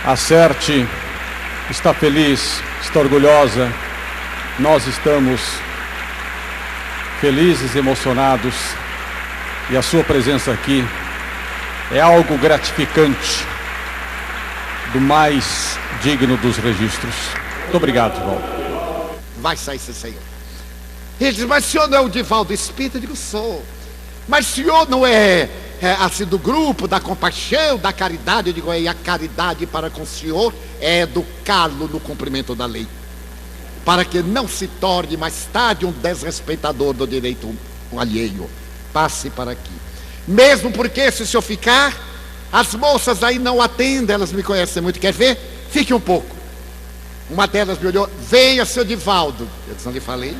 Acerte, está feliz, está orgulhosa. Nós estamos felizes, emocionados, e a sua presença aqui é algo gratificante, do mais digno dos registros. Muito obrigado, Divaldo. Vai sair, senhor. Ele diz, mas o senhor não é o Divaldo Espírita? Eu digo, sou. Mas o senhor não é assim do grupo, da compaixão, da caridade? Eu digo, a caridade para com o senhor é educá-lo no cumprimento da lei, para que não se torne mais tarde um desrespeitador do direito alheio. Passe para aqui. Mesmo porque, se o senhor ficar, as moças aí não atendem, elas me conhecem muito. Quer ver? Fique um pouco. Uma delas me olhou, venha, seu Divaldo. Eu não lhe falei.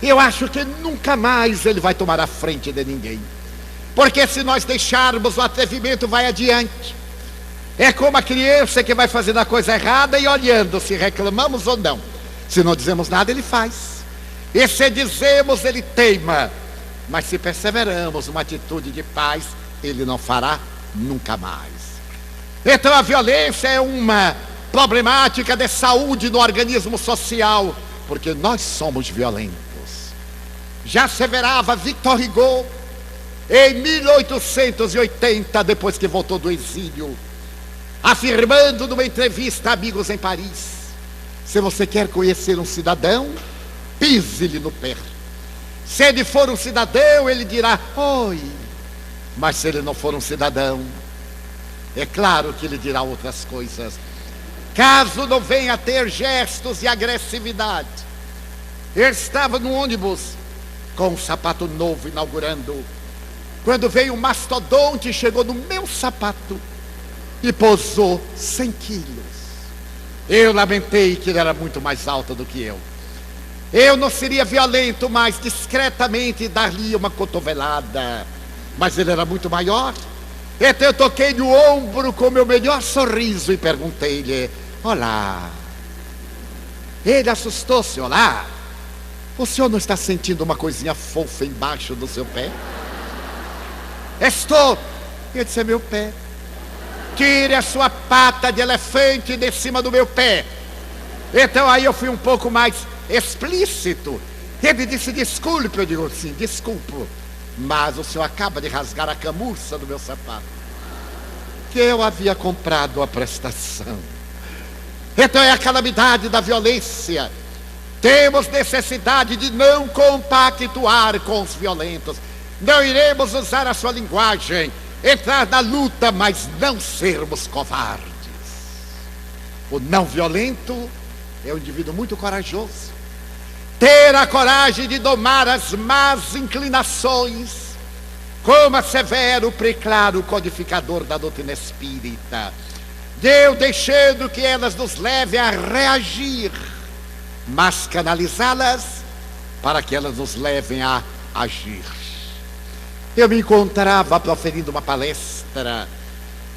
Eu acho que nunca mais ele vai tomar a frente de ninguém, porque se nós deixarmos, o atrevimento vai adiante. É como a criança que vai fazendo a coisa errada e olhando se reclamamos ou não. Se não dizemos nada, ele faz, e se dizemos, ele teima. Mas se perseveramos uma atitude de paz, ele não fará nunca mais. Então a violência é uma problemática de saúde no organismo social, porque nós somos violentos. Já asseverava Victor Hugo em 1880, depois que voltou do exílio, afirmando numa entrevista a amigos em Paris: se você quer conhecer um cidadão, pise-lhe no pé. Se ele for um cidadão, ele dirá oi. Mas se ele não for um cidadão, é claro que ele dirá outras coisas, caso não venha a ter gestos de agressividade. Eu estava no ônibus com um sapato novo inaugurando, quando veio um mastodonte e chegou no meu sapato e posou 100 quilos. Eu lamentei que ele era muito mais alto do que eu. Eu não seria violento, mas discretamente dar-lhe uma cotovelada, mas ele era muito maior. Então eu toquei no ombro com o meu melhor sorriso e perguntei-lhe: olá. Ele assustou-se. Olá, o senhor não está sentindo uma coisinha fofa embaixo do seu pé? Estou. Eu disse: é meu pé. Tire a sua pata de elefante de cima do meu pé. Então aí eu fui um pouco mais explícito. Ele disse: desculpe. Eu digo: sim, desculpo, mas o senhor acaba de rasgar a camurça do meu sapato, que eu havia comprado a prestação. Então é a calamidade da violência. Temos necessidade de não compactuar com os violentos. Não iremos usar a sua linguagem, entrar na luta, mas não sermos covardes. O não violento é um indivíduo muito corajoso. Ter a coragem de domar as más inclinações, como assevera o preclaro codificador da doutrina espírita. Deus deixando que elas nos levem a reagir, mas canalizá-las para que elas nos levem a agir. Eu me encontrava proferindo uma palestra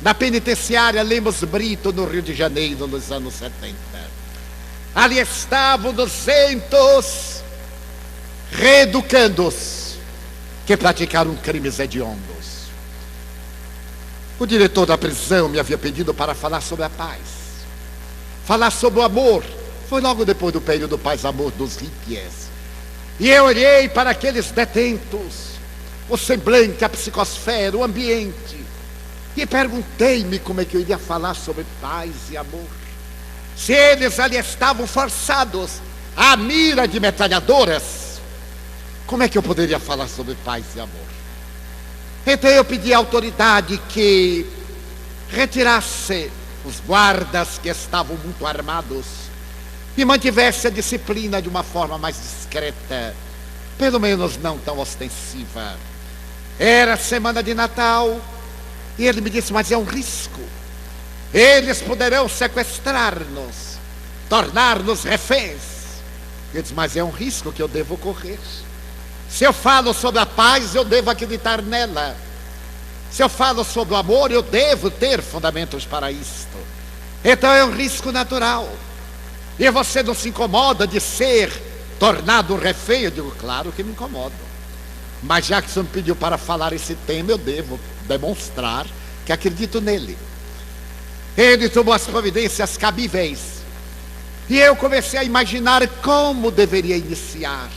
na penitenciária Lemos Brito, no Rio de Janeiro, nos anos 70. Ali estavam 200 reeducandos que praticaram crimes hediondos. O diretor da prisão me havia pedido para falar sobre a paz, falar sobre o amor. Foi logo depois do período paz-amor dos hippies. E eu olhei para aqueles detentos, o semblante, a psicosfera, o ambiente, e perguntei-me como é que eu iria falar sobre paz e amor, se eles ali estavam forçados à mira de metralhadoras. Como é que eu poderia falar sobre paz e amor? Então eu pedi à autoridade que retirasse os guardas que estavam muito armados e mantivesse a disciplina de uma forma mais discreta, pelo menos não tão ostensiva. Era semana de Natal, e ele me disse: mas é um risco, eles poderão sequestrar-nos, tornar-nos reféns. Eu disse: mas é um risco que eu devo correr. Se eu falo sobre a paz, eu devo acreditar nela. Se eu falo sobre o amor, eu devo ter fundamentos para isto. Então é um risco natural. E você não se incomoda de ser tornado refém? Eu digo: claro que me incomodo, mas já que você me pediu para falar esse tema, eu devo demonstrar que acredito nele. Ele tomou as providências cabíveis. E eu comecei a imaginar como deveria iniciar.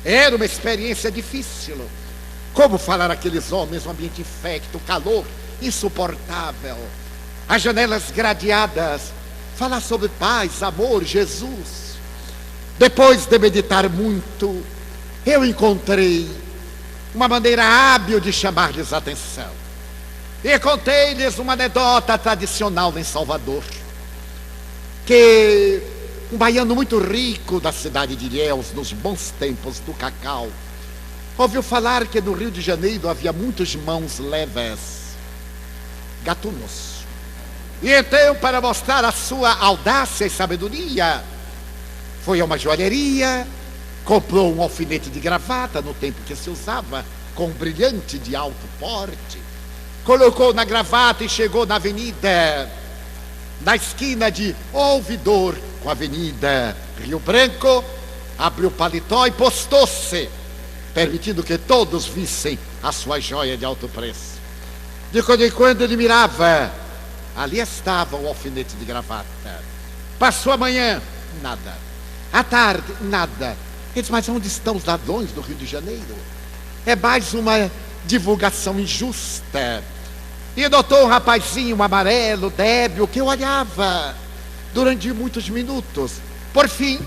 Era uma experiência difícil. Como falar àqueles homens no ambiente infecto, calor insuportável, as janelas gradeadas, falar sobre paz, amor, Jesus. Depois de meditar muito, eu encontrei uma maneira hábil de chamar-lhes a atenção. E contei-lhes uma anedota tradicional em Salvador, que um baiano muito rico da cidade de Ilhéus, nos bons tempos do cacau, ouviu falar que no Rio de Janeiro havia muitos mãos leves, gatunos. E então, para mostrar a sua audácia e sabedoria, foi a uma joalheria, comprou um alfinete de gravata no tempo que se usava, com um brilhante de alto porte, colocou na gravata e chegou na avenida, na esquina de Ouvidor com a avenida Rio Branco, abriu o paletó e postou-se, permitindo que todos vissem a sua joia de alto preço. De quando em quando ele mirava, ali estava o alfinete de gravata. Passou a manhã, nada. À tarde, nada. Ele disse, mas onde estão os ladrões do Rio de Janeiro? É mais uma divulgação injusta. E notou um rapazinho, um amarelo, débil, que eu olhava durante muitos minutos. Por fim,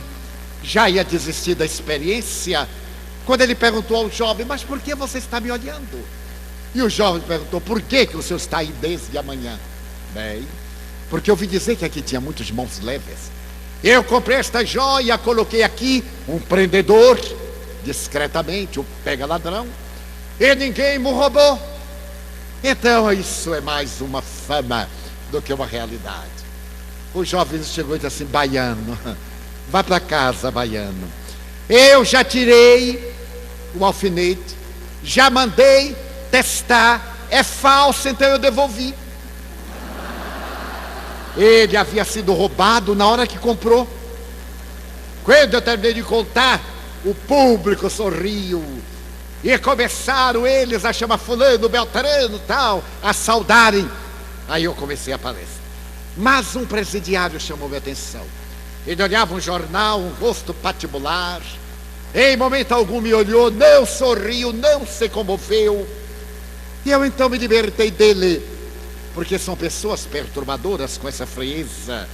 já ia desistir da experiência, quando ele perguntou ao jovem, mas por que você está me olhando? E o jovem perguntou, por que o senhor está aí desde amanhã? Bem, porque eu ouvi dizer que aqui tinha muitos mãos leves. Eu comprei esta joia, coloquei aqui um prendedor, discretamente, o pega ladrão, e ninguém me roubou. Então isso é mais uma fama do que uma realidade. O jovem chegou e disse assim, baiano, vá para casa, baiano. Eu já tirei o alfinete, já mandei testar, é falso, então eu devolvi. Ele havia sido roubado na hora que comprou. Quando eu terminei de contar, o público sorriu. E começaram eles a chamar fulano, beltrano, tal, a saudarem. Aí eu comecei a palestra. Mas um presidiário chamou minha atenção. Ele olhava um jornal, um rosto patibular. Em momento algum me olhou, não sorriu, não se comoveu. E eu então me libertei dele, porque são pessoas perturbadoras com essa frieza.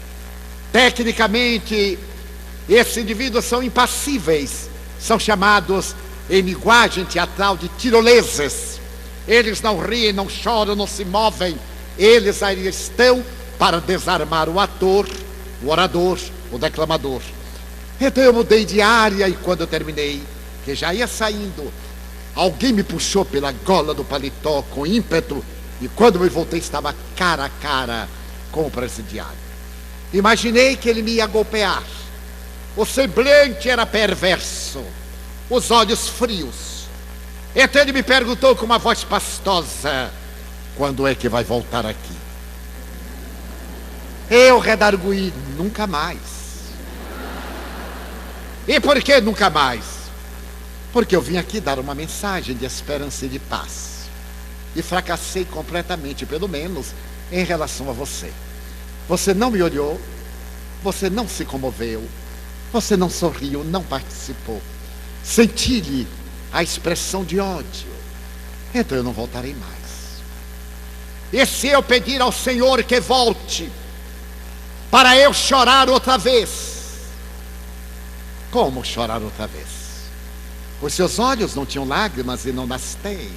Tecnicamente, esses indivíduos são impassíveis, são chamados em linguagem teatral de tiroleses. Eles não riem, não choram, não se movem. Eles aí estão para desarmar o ator, o orador, o declamador. Então eu mudei de área e quando eu terminei, que já ia saindo, alguém me puxou pela gola do paletó com ímpeto e quando me voltei estava cara a cara com o presidiário. Imaginei que ele me ia golpear. O semblante era perverso, os olhos frios. Então ele me perguntou com uma voz pastosa, quando é que vai voltar aqui? Eu redarguí, nunca mais. E por que nunca mais? Porque eu vim aqui dar uma mensagem de esperança e de paz. E fracassei completamente, pelo menos em relação a você. Você não me olhou, você não se comoveu, você não sorriu, não participou. Senti-lhe a expressão de ódio. Então eu não voltarei mais. E se eu pedir ao Senhor que volte, para eu chorar outra vez? Como chorar outra vez? Os seus olhos não tinham lágrimas e não nas têm.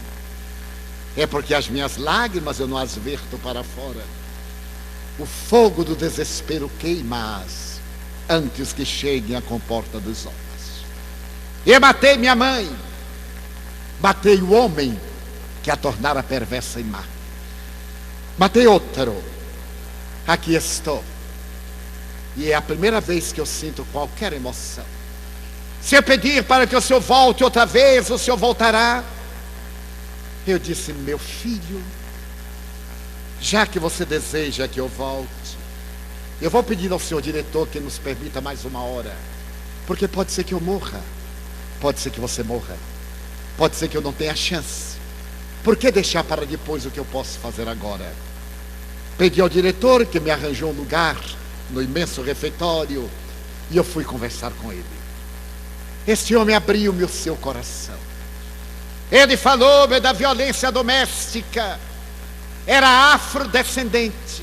É porque as minhas lágrimas eu não as verto para fora. O fogo do desespero queima-as antes que cheguem à comporta dos homens. Eu matei minha mãe, matei o homem que a tornara perversa e má. Matei outro, aqui estou. E é a primeira vez que eu sinto qualquer emoção. Se eu pedir para que o senhor volte outra vez, o senhor voltará? Eu disse, meu filho, já que você deseja que eu volte, eu vou pedir ao senhor diretor que nos permita mais uma hora. Porque pode ser que eu morra, pode ser que você morra, pode ser que eu não tenha chance. Por que deixar para depois o que eu posso fazer agora? Pedi ao diretor que me arranjou um lugar no imenso refeitório e eu fui conversar com ele. Este homem abriu-me o seu coração. Ele falou-me da violência doméstica. Era afrodescendente,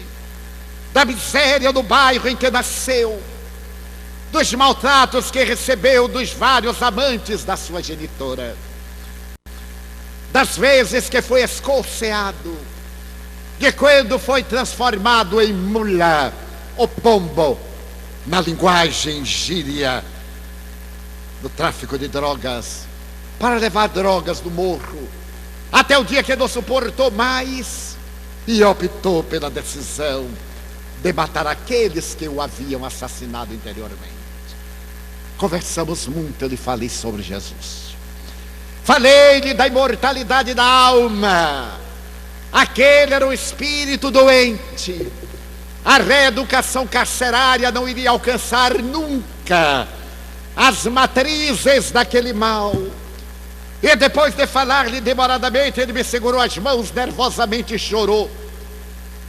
da miséria no bairro em que nasceu, dos maltratos que recebeu dos vários amantes da sua genitora, das vezes que foi escolceado, de quando foi transformado em mula ou pombo, na linguagem gíria do tráfico de drogas, para levar drogas do morro, até o dia que não suportou mais e optou pela decisão de matar aqueles que o haviam assassinado anteriormente. Conversamos muito, eu lhe falei sobre Jesus. Falei-lhe da imortalidade da alma. Aquele era um espírito doente. A reeducação carcerária não iria alcançar nunca as matrizes daquele mal. E depois de falar-lhe demoradamente, ele me segurou as mãos, nervosamente e chorou.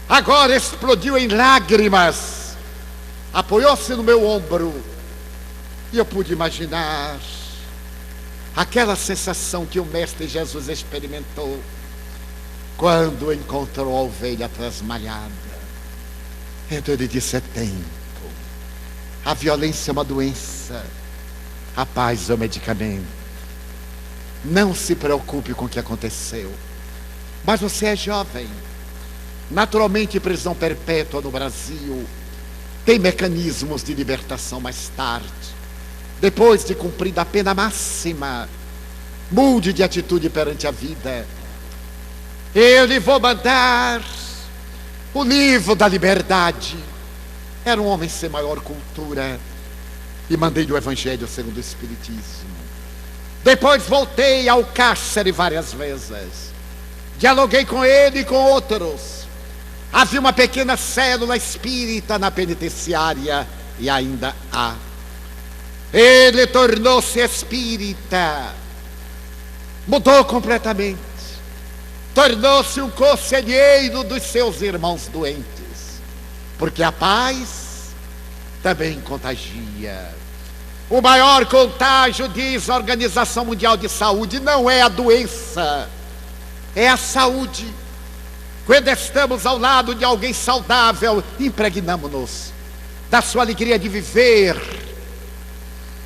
Agora explodiu em lágrimas, apoiou-se no meu ombro, e eu pude imaginar aquela sensação que o Mestre Jesus experimentou quando encontrou a ovelha trasmalhada. Então ele disse: é tempo. A violência é uma doença, a paz é um medicamento. Não se preocupe com o que aconteceu. Mas você é jovem. Naturalmente, prisão perpétua no Brasil tem mecanismos de libertação mais tarde. Depois de cumprida a pena máxima, mude de atitude perante a vida. Eu lhe vou mandar o livro da liberdade. Era um homem sem maior cultura e mandei-lhe o Evangelho segundo o Espiritismo. Depois voltei ao cárcere várias vezes. Dialoguei com ele e com outros. Havia uma pequena célula espírita na penitenciária e ainda há. Ele tornou-se espírita, mudou completamente, tornou-se um conselheiro dos seus irmãos doentes, porque a paz também contagia. O maior contágio, diz a Organização Mundial de Saúde, não é a doença, é a saúde. Quando estamos ao lado de alguém saudável, impregnamos-nos da sua alegria de viver,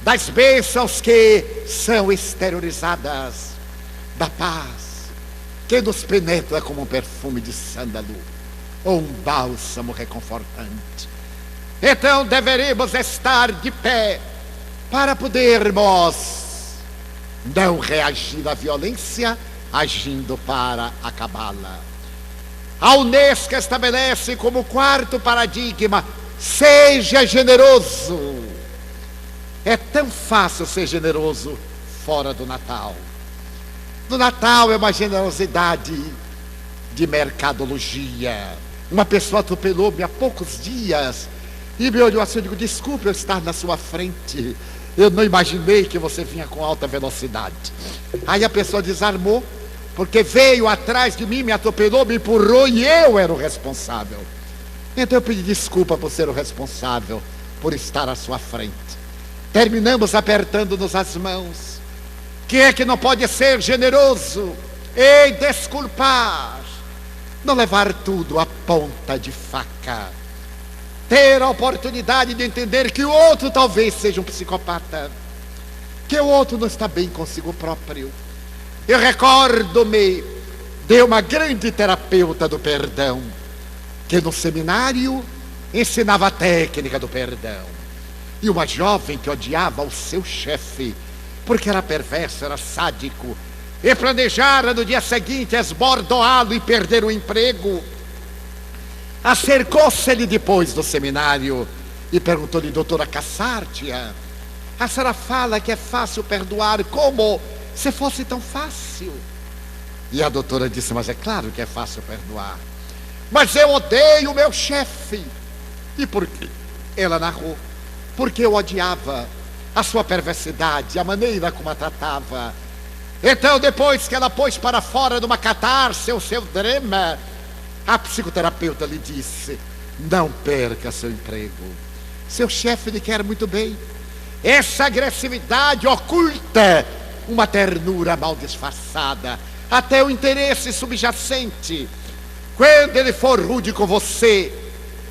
das bênçãos que são exteriorizadas, da paz que nos penetra como um perfume de sândalo ou um bálsamo reconfortante. Então deveremos estar de pé para podermos não reagir à violência, agindo para acabá-la. A Unesco estabelece como quarto paradigma: seja generoso. É tão fácil ser generoso fora do Natal. No Natal é uma generosidade de mercadologia. Uma pessoa atropelou-me há poucos dias e me olhou assim, eu digo: desculpe eu estar na sua frente, eu não imaginei que você vinha com alta velocidade. Aí a pessoa desarmou, porque veio atrás de mim, me atropelou, me empurrou e eu era o responsável. Então eu pedi desculpa por ser o responsável, por estar à sua frente. Terminamos apertando-nos as mãos. Quem é que não pode ser generoso e desculpar? Não levar tudo à ponta de faca. Ter a oportunidade de entender que o outro talvez seja um psicopata, que o outro não está bem consigo próprio. Eu recordo-me de uma grande terapeuta do perdão, que no seminário ensinava a técnica do perdão. E uma jovem que odiava o seu chefe, porque era perverso, era sádico, e planejara no dia seguinte esbordoá-lo e perder o emprego. Acercou-se-lhe depois do seminário e perguntou-lhe: doutora Cassárdia, a senhora fala que é fácil perdoar, como se fosse tão fácil? E a doutora disse: mas é claro que é fácil perdoar, mas eu odeio o meu chefe. E por quê? Ela narrou: porque eu odiava a sua perversidade, a maneira como a tratava. Então, depois que ela pôs para fora de uma catarse o seu drama, A psicoterapeuta lhe disse: não perca seu emprego. Seu chefe lhe quer muito bem. Essa agressividade oculta uma ternura mal disfarçada, até o interesse subjacente. Quando ele for rude com você,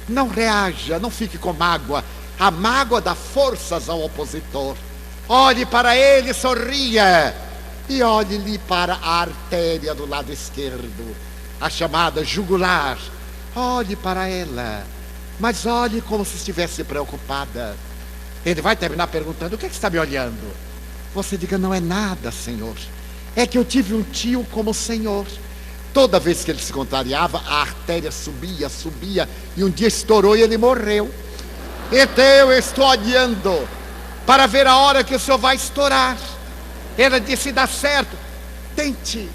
não reaja, não fique com mágoa. A mágoa dá forças ao opositor. Olhe para ele, sorria, e olhe-lhe para a artéria do lado esquerdo, a chamada jugular. Olhe para ela, mas olhe como se estivesse preocupada. Ele vai terminar perguntando: o que é que está me olhando? Você diga: não é nada, senhor. É que eu tive um tio como o senhor. Toda vez que ele se contrariava, a artéria subia, subia, e um dia estourou e ele morreu. Então eu estou olhando para ver a hora que o senhor vai estourar. Ela disse: dá certo, tente.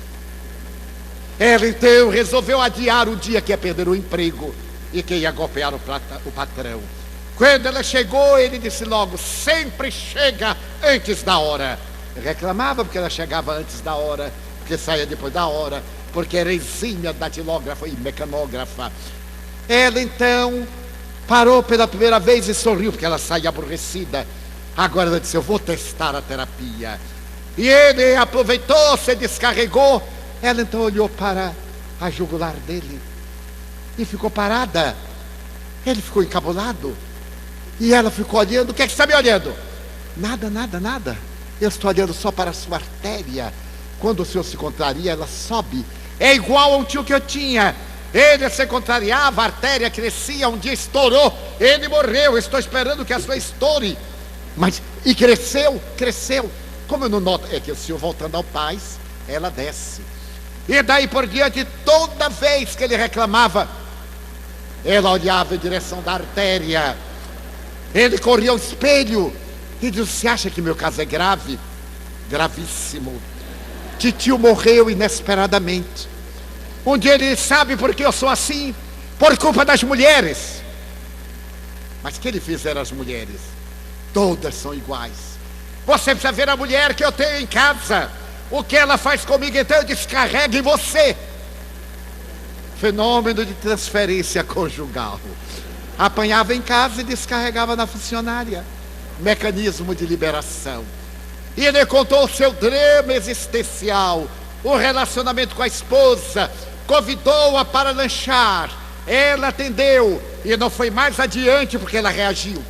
Ela então resolveu adiar o dia que ia perder o emprego e que ia golpear o patrão. Quando ela chegou, ele disse logo: sempre chega antes da hora. Reclamava porque ela chegava antes da hora, porque saía depois da hora, porque era exímia datilógrafa e mecanógrafa. Ela então parou pela primeira vez e sorriu, porque ela saía aborrecida. Agora ela disse: eu vou testar a terapia. E ele aproveitou, se descarregou. Ela então olhou para a jugular dele e ficou parada. Ele ficou encabulado. E ela ficou olhando. O que é que você está me olhando? Nada, nada, nada. Eu estou olhando só para a sua artéria. Quando o senhor se contraria, ela sobe. É igual ao tio que eu tinha. Ele se contrariava, a artéria crescia, um dia estourou, ele morreu. Estou esperando que a sua estoure. Mas, e cresceu, cresceu. Como eu não noto, é que o senhor voltando ao paz, ela desce. E daí por diante, toda vez que ele reclamava, ela olhava em direção da artéria. Ele corria ao espelho e disse: você acha que meu caso é grave? Gravíssimo. Titio morreu inesperadamente. Um dia ele: sabe por que eu sou assim? Por culpa das mulheres. Mas que ele fizeram as mulheres? Todas são iguais. Você precisa ver a mulher que eu tenho em casa. O que ela faz comigo, então eu descarrego em você. Fenômeno de transferência conjugal. Apanhava em casa e descarregava na funcionária. Mecanismo de liberação. E ele contou o seu drama existencial, o relacionamento com a esposa, convidou-a para lanchar. Ela atendeu e não foi mais adiante porque ela reagiu.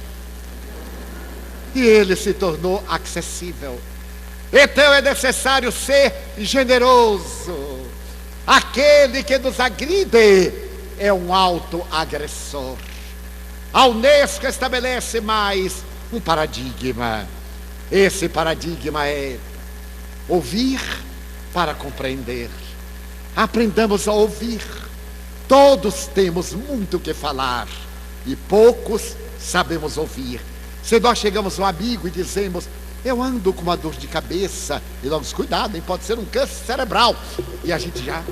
E ele se tornou acessível. Então é necessário ser generoso. Aquele que nos agride é um autoagressor. A Unesco estabelece mais um paradigma. Esse paradigma é ouvir para compreender. Aprendamos a ouvir. Todos temos muito o que falar e poucos sabemos ouvir. Se nós chegamos a um amigo e dizemos: eu ando com uma dor de cabeça, e logo diz: cuidado, hein? Pode ser um câncer cerebral. E a gente já...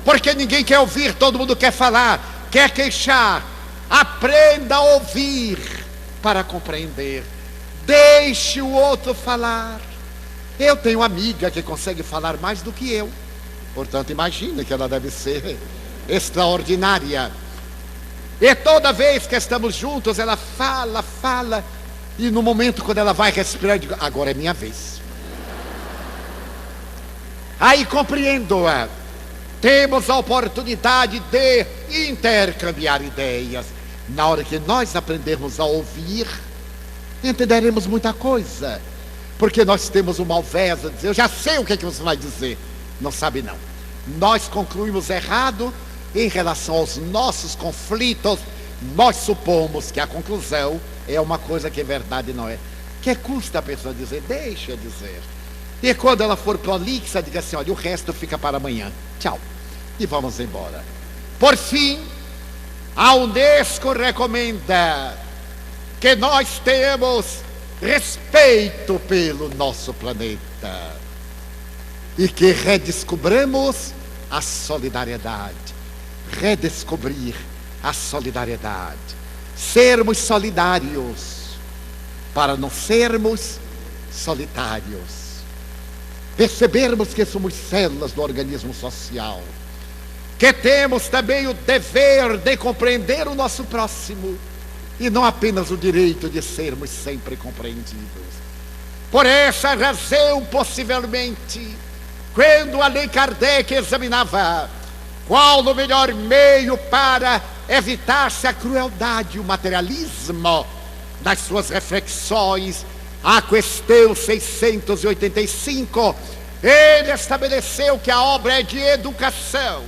Porque ninguém quer ouvir, todo mundo quer falar, quer queixar. Aprenda a ouvir para compreender. Deixe o outro falar. Eu tenho uma amiga que consegue falar mais do que eu. Portanto, imagine que ela deve ser extraordinária. E toda vez que estamos juntos, ela fala, fala. E no momento quando ela vai respirar, eu digo: agora é minha vez. Aí compreendo-a. Temos a oportunidade de intercambiar ideias. Na hora que nós aprendermos a ouvir, entenderemos muita coisa. Porque nós temos o malvés de dizer: eu já sei o que é que você vai dizer. Não sabe não. Nós concluímos errado em relação aos nossos conflitos. Nós supomos que a conclusão é uma coisa que é verdade, não é. Que custa a pessoa dizer? Deixa dizer. E quando ela for prolixa, diga assim: olha, o resto fica para amanhã. Tchau. E vamos embora. Por fim, a Unesco recomenda que nós tenhamos respeito pelo nosso planeta e que redescobramos a solidariedade. Redescobrir a solidariedade. Sermos solidários para não sermos solitários. Percebermos que somos células do organismo social. que temos também o dever de compreender o nosso próximo e não apenas o direito de sermos sempre compreendidos. Por essa razão, possivelmente, quando Allan Kardec examinava qual o melhor meio para evitar-se a crueldade e o materialismo, nas suas reflexões, a questão 685, ele estabeleceu que a obra é de educação,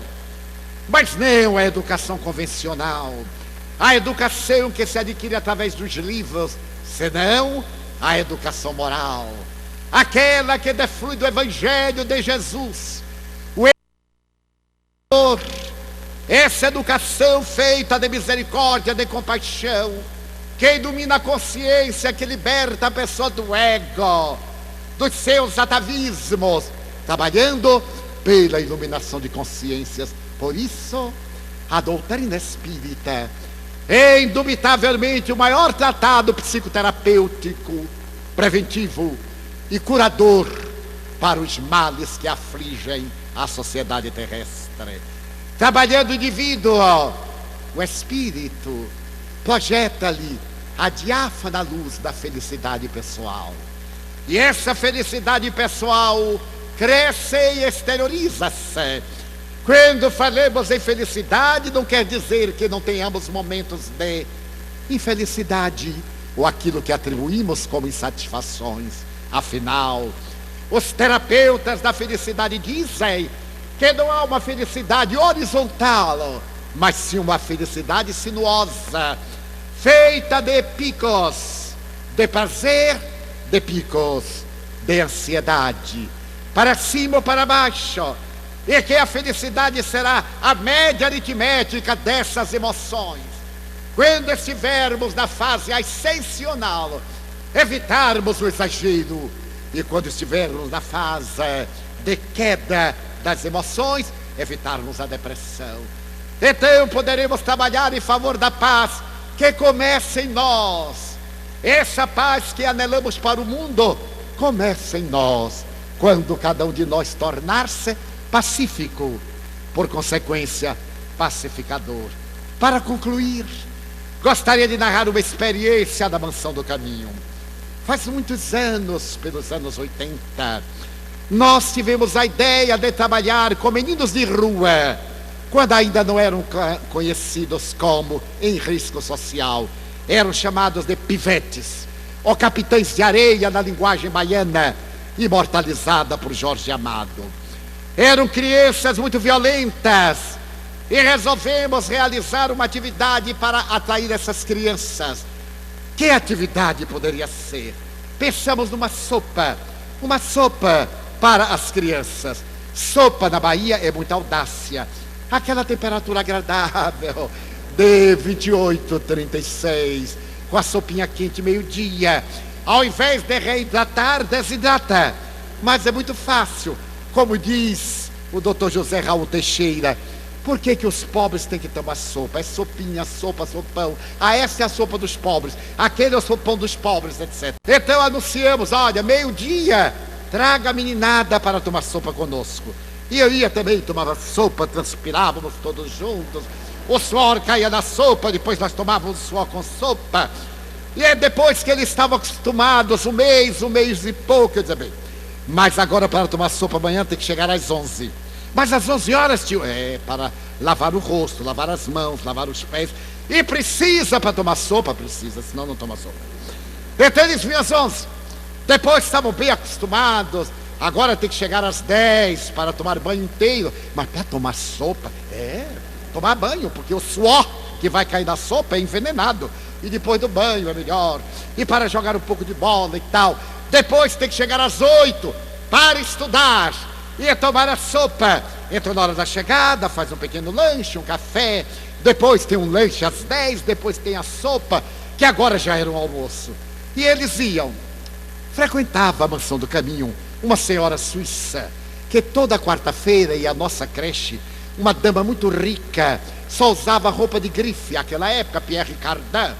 mas não a educação convencional, a educação que se adquire através dos livros, senão a educação moral, aquela que deflui do Evangelho de Jesus, o amor, essa educação feita de misericórdia, de compaixão, que ilumina a consciência, que liberta a pessoa do ego, dos seus atavismos, trabalhando pela iluminação de consciências. Por isso, a doutrina espírita é indubitavelmente o maior tratado psicoterapêutico, preventivo e curador para os males que afligem a sociedade terrestre. Trabalhando o indivíduo, o espírito projeta-lhe a diáfana luz da felicidade pessoal. E essa felicidade pessoal cresce e exterioriza-se. Quando falamos em felicidade, não quer dizer que não tenhamos momentos de infelicidade ou aquilo que atribuímos como insatisfações. Afinal, os terapeutas da felicidade dizem que não há uma felicidade horizontal, mas sim uma felicidade sinuosa, feita de picos de prazer, de picos de ansiedade, para cima ou para baixo, e que a felicidade será a média aritmética dessas emoções. Quando estivermos na fase ascensional, evitarmos o exagero, e quando estivermos na fase de queda das emoções, evitarmos a depressão. Então poderemos trabalhar em favor da paz que começa em nós. Essa paz que anelamos para o mundo começa em nós, quando cada um de nós tornar-se pacífico, por consequência, pacificador. Para concluir, gostaria de narrar uma experiência da Mansão do Caminho. Faz muitos anos, pelos anos 80, nós tivemos a ideia de trabalhar com meninos de rua, quando ainda não eram conhecidos como em risco social. Eram chamados de pivetes, ou capitães de areia na linguagem baiana, imortalizada por Jorge Amado. Eram crianças muito violentas, e resolvemos realizar uma atividade para atrair essas crianças. Que atividade poderia ser? Pensamos numa sopa, uma sopa para as crianças. Sopa na Bahia é muita audácia, aquela temperatura agradável de 28, 36, com a sopinha quente meio-dia. Ao invés de reidratar, desidrata. Mas é muito fácil, como diz o Dr. José Raul Teixeira. Por que os pobres têm que tomar sopa? É sopinha, sopa, sopão. Essa é a sopa dos pobres, aquele é o sopão dos pobres, etc. Então anunciamos, olha, meio-dia, traga a meninada para tomar sopa conosco. E eu ia também, tomava sopa, transpirávamos todos juntos. O suor caía na sopa, depois nós tomávamos suor com sopa. E é depois que eles estavam acostumados, um mês e pouco, eu dizia, bem, mas agora para tomar sopa amanhã tem que chegar às 11. Mas às 11 horas, tio, para lavar o rosto, lavar as mãos, lavar os pés. E precisa para tomar sopa? Precisa, senão não toma sopa. Então eles vinham às 11. Depois estavam bem acostumados. Agora tem que chegar às 10 para tomar banho inteiro. Mas para tomar sopa, tomar banho, porque o suor que vai cair na sopa é envenenado. E depois do banho é melhor. E para jogar um pouco de bola e tal. Depois tem que chegar às 8 para estudar. Ia tomar a sopa. Entra na hora da chegada, faz um pequeno lanche, um café. Depois tem um lanche às 10, depois tem a sopa, que agora já era um almoço. E eles iam. Frequentava a Mansão do Caminho uma senhora suíça, que toda quarta-feira ia à nossa creche, uma dama muito rica, só usava roupa de grife, naquela época, Pierre Cardin.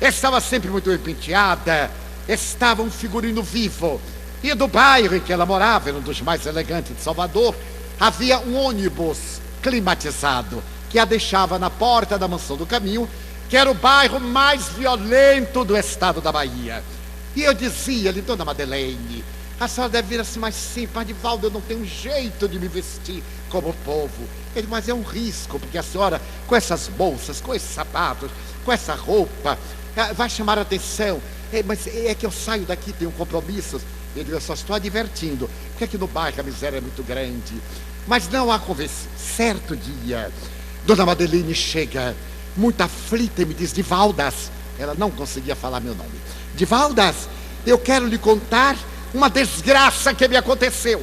Estava sempre muito bem penteada, estava um figurino vivo. E do bairro em que ela morava, era um dos mais elegantes de Salvador, havia um ônibus climatizado, que a deixava na porta da Mansão do Caminho, que era o bairro mais violento do estado da Bahia. E eu dizia-lhe: dona Madeleine, a senhora deve vir assim mais simples, mas Divaldo, eu não tenho jeito de me vestir como o povo. Ele: mas é um risco, porque a senhora, com essas bolsas, com esses sapatos, com essa roupa, vai chamar a atenção. Mas é que eu saio daqui, tenho compromissos. Ele: eu só estou advertindo, porque aqui no bairro a miséria é muito grande. Mas não há conversa. Certo dia, dona Madeleine chega muito aflita e me diz: Divaldas, ela não conseguia falar meu nome. Divaldas, eu quero lhe contar uma desgraça que me aconteceu.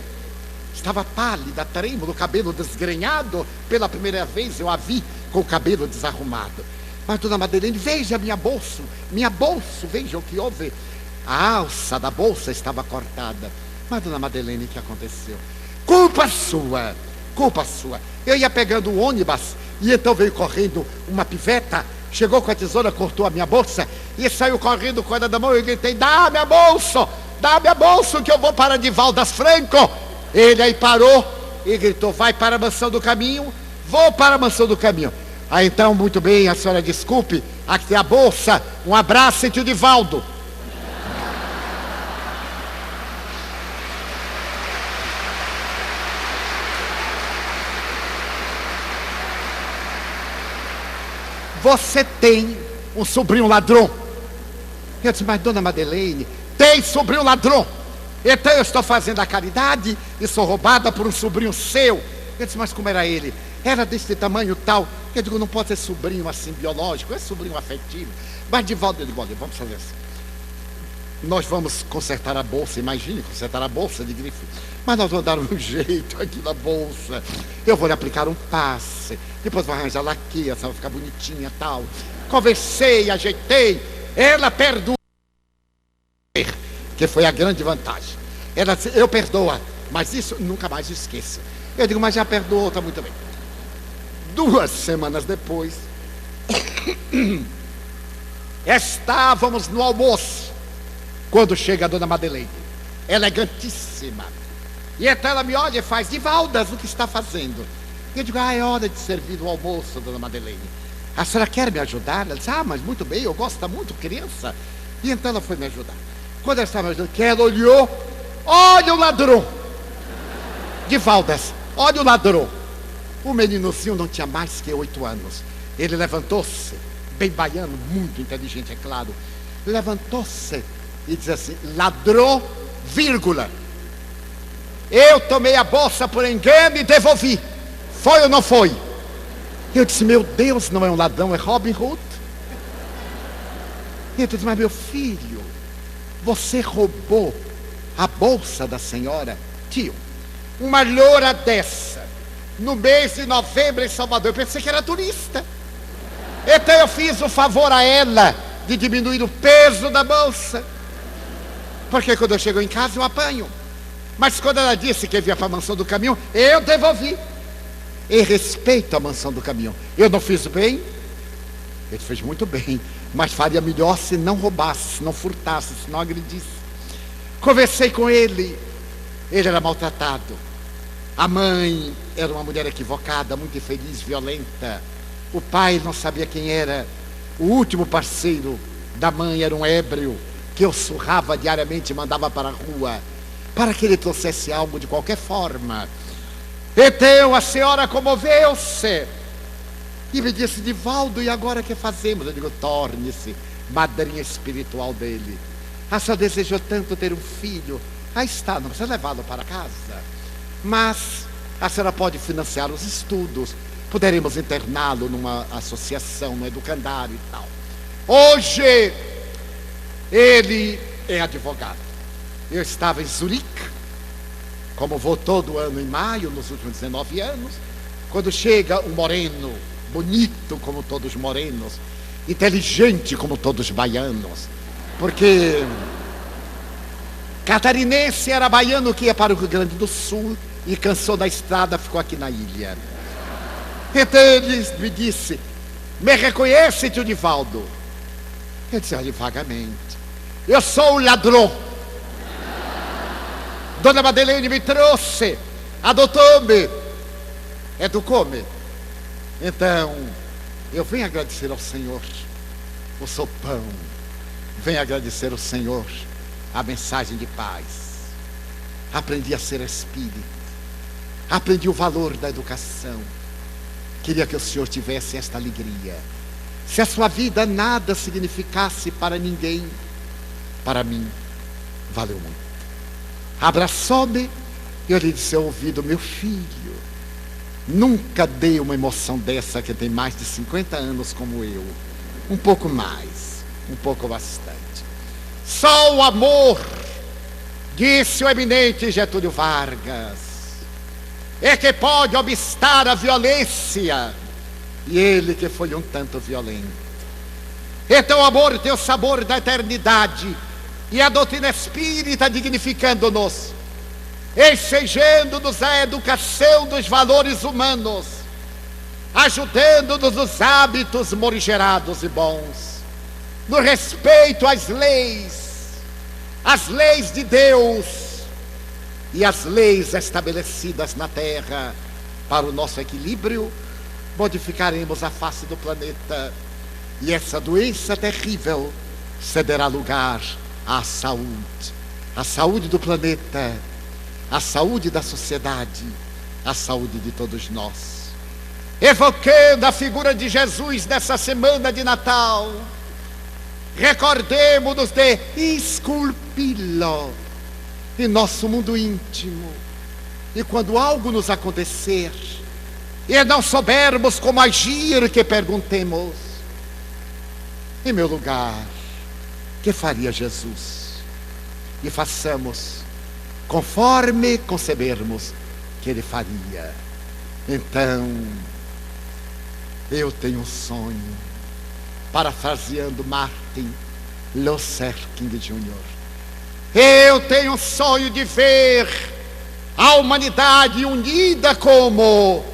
Estava pálida, trêmulo, cabelo desgrenhado. Pela primeira vez eu a vi com o cabelo desarrumado. Mas dona Madeleine, veja minha bolsa, veja o que houve. A alça da bolsa estava cortada. Mas dona Madeleine, o que aconteceu? Culpa sua. Eu ia pegando o ônibus e então veio correndo uma piveta, chegou com a tesoura, cortou a minha bolsa e saiu correndo com ela da mão. Eu gritei: dá minha bolsa que eu vou para Divaldas Franco. Ele aí parou e gritou: vai para a Mansão do Caminho. Vou para a Mansão do Caminho. Ah, então, muito bem, a senhora desculpe, aqui tem a bolsa, um abraço, tio Divaldo. Você tem um sobrinho ladrão? Eu disse: mas dona Madeleine, tem sobrinho ladrão. Então eu estou fazendo a caridade e sou roubada por um sobrinho seu. Eu disse: mas como era ele? Era desse tamanho tal. Eu digo: não pode ser sobrinho assim biológico, é sobrinho afetivo. Mas Divaldo, eu digo: olha, vamos fazer assim. Nós vamos consertar a bolsa, imagine, consertar a bolsa de grife. Mas nós vamos dar um jeito aqui na bolsa. Eu vou lhe aplicar um passe, depois vou arranjar laque, essa vai ficar bonitinha e tal. Conversei, ajeitei. Ela perdoou, que foi a grande vantagem. Ela disse: eu perdoa, mas isso nunca mais esqueça. Eu digo: mas já perdoou, está muito bem. 2 semanas depois, estávamos no almoço, quando chega a dona Madeleine, elegantíssima. E então ela me olha e faz: Divaldas, o que está fazendo? E eu digo: é hora de servir o almoço, dona Madeleine. A senhora quer me ajudar? Ela disse: mas muito bem, eu gosto muito, criança. E então ela foi me ajudar. Quando ela estava me ajudando, que ela olhou: olha o ladrão. Divaldas, olha o ladrão. O meninozinho não tinha mais que 8 anos. Ele levantou-se, bem baiano, muito inteligente, é claro. Levantou-se e disse assim: ladrou, vírgula. Eu tomei a bolsa por engano e devolvi. Foi ou não foi? Eu disse: meu Deus, não é um ladrão, é Robin Hood. E eu disse: mas meu filho, você roubou a bolsa da senhora? Tio, uma loura dessa, no mês de novembro em Salvador, eu pensei que era turista. Então eu fiz o favor a ela de diminuir o peso da bolsa, porque quando eu chego em casa eu apanho. Mas quando ela disse que vinha para a Mansão do Caminho, eu devolvi, em respeito à Mansão do Caminho. Eu não fiz bem? Ele fez muito bem, mas faria melhor se não roubasse, se não furtasse, se não agredisse. Conversei com ele. Ele era maltratado. A mãe era uma mulher equivocada, muito infeliz, violenta. O pai não sabia quem era. O último parceiro da mãe era um ébrio que eu surrava diariamente e mandava para a rua, para que ele trouxesse algo de qualquer forma. Então a senhora comoveu-se e me disse: Divaldo, e agora o que fazemos? Eu digo: torne-se madrinha espiritual dele. A senhora desejou tanto ter um filho. Aí está, não precisa levá-lo para casa, mas a senhora pode financiar os estudos. Poderemos interná-lo numa associação, no educandário e tal. Hoje ele é advogado. Eu estava em Zurique, como vou todo ano em maio, nos últimos 19 anos. Quando chega um moreno, bonito como todos os morenos, inteligente como todos os baianos, porque catarinense era baiano que ia para o Rio Grande do Sul e cansou da estrada, ficou aqui na ilha. Então ele me disse: me reconhece, tio Divaldo? Eu disse: olha, vagamente. Eu sou o ladrão. Dona Madeleine me trouxe, adotou-me. Educou-me. Então, eu venho agradecer ao Senhor o sopão. Venho agradecer ao Senhor a mensagem de paz. Aprendi a ser espírito. Aprendi o valor da educação. Queria que o Senhor tivesse esta alegria. Se a sua vida nada significasse para ninguém, para mim, valeu muito. Abraçou-me e eu lhe disse ao ouvido: meu filho, nunca dei uma emoção dessa que tem mais de 50 anos como eu. Um pouco mais, um pouco bastante. Só o amor, disse o eminente Getúlio Vargas, é que pode obstar a violência. E ele que foi um tanto violento. Então o amor tem o sabor da eternidade. E a doutrina espírita dignificando-nos, ensejando-nos a educação dos valores humanos, ajudando-nos nos hábitos morigerados e bons, no respeito às leis de Deus e as leis estabelecidas na terra para o nosso equilíbrio. Modificaremos a face do planeta e essa doença terrível cederá lugar à saúde do planeta, à saúde da sociedade, à saúde de todos nós. Evocando a figura de Jesus nessa semana de Natal, recordemos-nos de esculpi-lo em nosso mundo íntimo. E quando algo nos acontecer e não soubermos como agir, que perguntemos: em meu lugar, que faria Jesus? E façamos conforme concebermos que ele faria. Então, eu tenho um sonho, parafraseando Martin Luther King Jr. Eu tenho um sonho de ver a humanidade unida como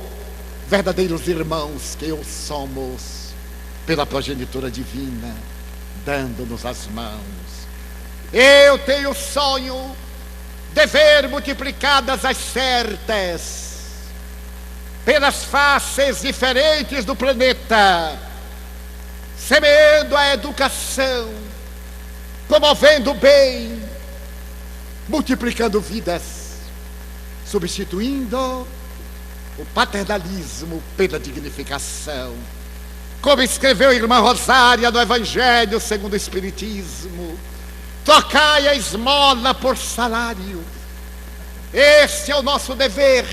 verdadeiros irmãos que somos, pela progenitura divina, dando-nos as mãos. Eu tenho o sonho de ver multiplicadas as certas pelas faces diferentes do planeta, semeando a educação, promovendo o bem, multiplicando vidas, substituindo o paternalismo pela dignificação, como escreveu a irmã Rosária no Evangelho segundo o Espiritismo: trocai a esmola por salário. Este é o nosso dever.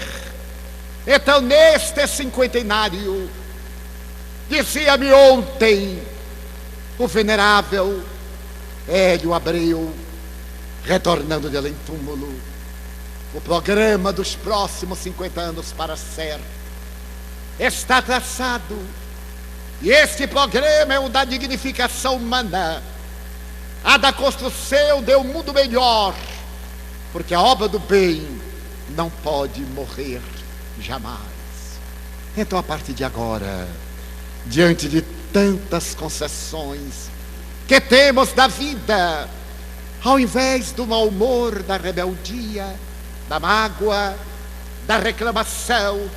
Então, neste cinquentenário, dizia-me ontem o venerável Hélio Abreu, retornando de além túmulo, o programa dos próximos 50 anos para ser está traçado. E este programa é o da dignificação humana, a da construção de um mundo melhor, porque a obra do bem não pode morrer jamais. Então, a partir de agora, diante de tantas concessões que temos da vida, ao invés do mau humor, da rebeldia, da mágoa, da reclamação,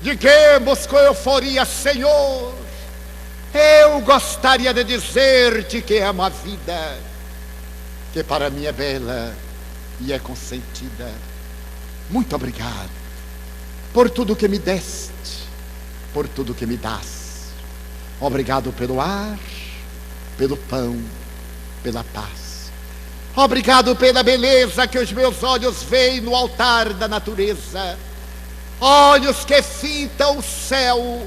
digamos com euforia: Senhor, eu gostaria de dizer-te que amo a vida, que para mim é bela e é consentida. Muito obrigado por tudo que me deste, por tudo que me dás. Obrigado pelo ar, pelo pão, pela paz. Obrigado pela beleza que os meus olhos veem no altar da natureza. Olhos que fitam o céu,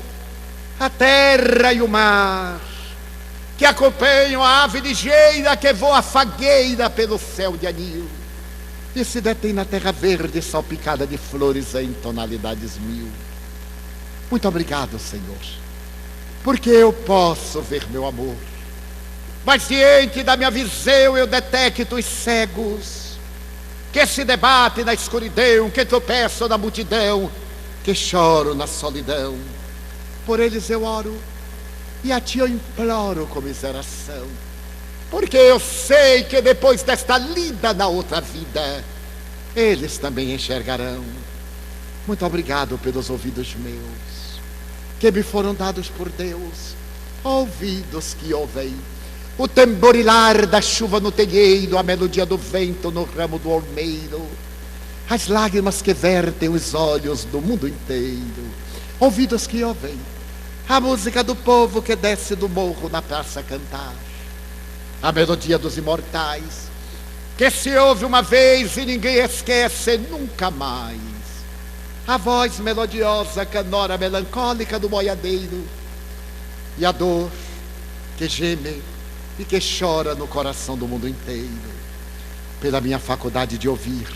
a terra e o mar, que acompanham a ave ligeira que voa fagueira pelo céu de anil e se detém na terra verde salpicada de flores em tonalidades mil. Muito obrigado, Senhor, porque eu posso ver meu amor, mas diante da minha visão eu detecto os cegos que se debatem na escuridão, que tropeçam na multidão, que choram na solidão. Por eles eu oro e a ti eu imploro comiseração, porque eu sei que depois desta lida na outra vida, eles também enxergarão Muito obrigado pelos ouvidos meus, que me foram dados por Deus, ouvidos que ouvem o tamborilar da chuva no telheiro, a melodia do vento no ramo do olmeiro, as lágrimas que vertem os olhos do mundo inteiro, ouvidos que ouvem a música do povo que desce do morro na praça cantar, a melodia dos imortais, que se ouve uma vez e ninguém esquece nunca mais, a voz melodiosa, canora melancólica do boiadeiro, e a dor que geme e que chora no coração do mundo inteiro. Pela minha faculdade de ouvir,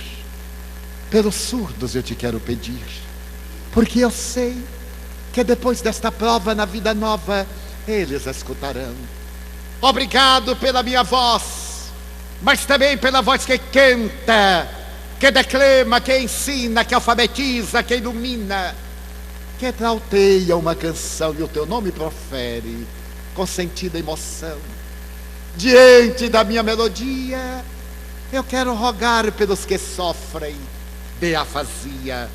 pelos surdos eu te quero pedir, porque eu sei que depois desta prova na vida nova eles escutarão. Obrigado pela minha voz, mas também pela voz que canta, que declama, que ensina, que alfabetiza, que ilumina, que trauteia uma canção e o teu nome profere com sentida emoção. Diante da minha melodia, eu quero rogar pelos que sofrem de afasia.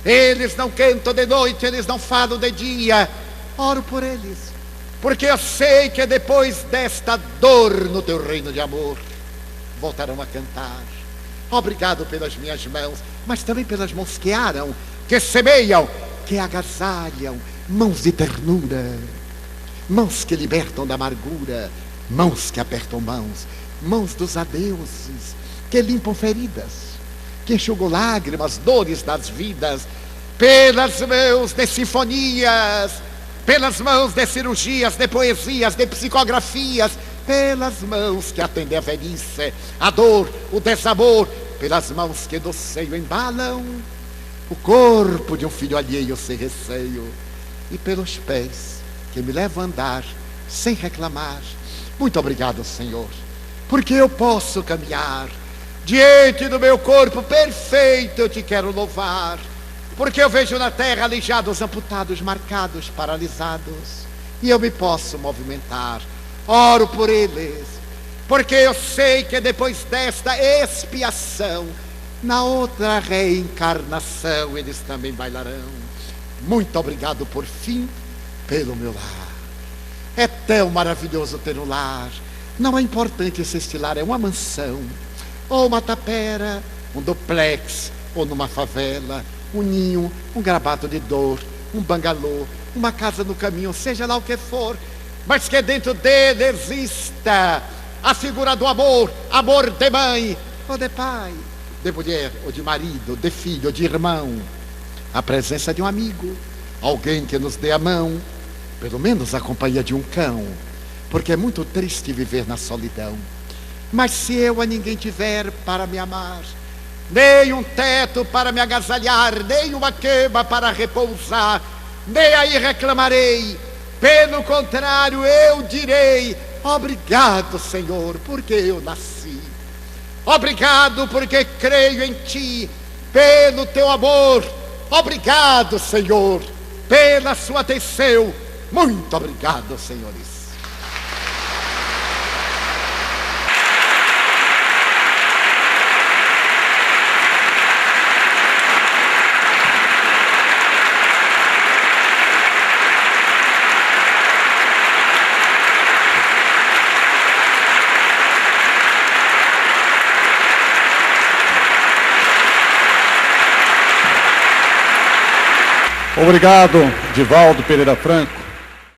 Eles não cantam de noite, eles não falam de dia. Oro por eles, porque eu sei que depois desta dor no teu reino de amor, voltarão a cantar. Obrigado pelas minhas mãos, mas também pelas mãos que aram, que semeiam, que agasalham, mãos de ternura, mãos que libertam da amargura, mãos que apertam mãos, mãos dos adeuses, que limpam feridas, que enxugam lágrimas, dores das vidas, pelas mãos de sinfonias, pelas mãos de cirurgias, de poesias, de psicografias, pelas mãos que atendem a velhice, a dor, o desamor, pelas mãos que do seio embalam o corpo de um filho alheio sem receio, e pelos pés que me levam a andar sem reclamar. Muito obrigado, Senhor, porque eu posso caminhar diante do meu corpo perfeito. Eu te quero louvar, porque eu vejo na terra aleijados, amputados, marcados, paralisados, e eu me posso movimentar. Oro por eles, porque eu sei que depois desta expiação, na outra reencarnação, eles também bailarão. Muito obrigado por fim pelo meu lar. É tão maravilhoso ter um lar. Não é importante se este lar é uma mansão, ou uma tapera, um duplex, ou numa favela, um ninho, um gravado de dor, um bangalô, uma casa no caminho, seja lá o que for, mas que dentro dele exista a figura do amor, amor de mãe ou de pai, de mulher ou de marido, de filho ou de irmão, a presença de um amigo, alguém que nos dê a mão, pelo menos a companhia de um cão, porque é muito triste viver na solidão. Mas se eu a ninguém tiver para me amar, nem um teto para me agasalhar, nem uma cama para repousar, nem aí reclamarei. Pelo contrário, eu direi: obrigado, Senhor, porque eu nasci. Obrigado porque creio em Ti, pelo Teu amor. Obrigado, Senhor, pela Sua atenção. Muito obrigado, senhores. Obrigado, Divaldo Pereira Franco.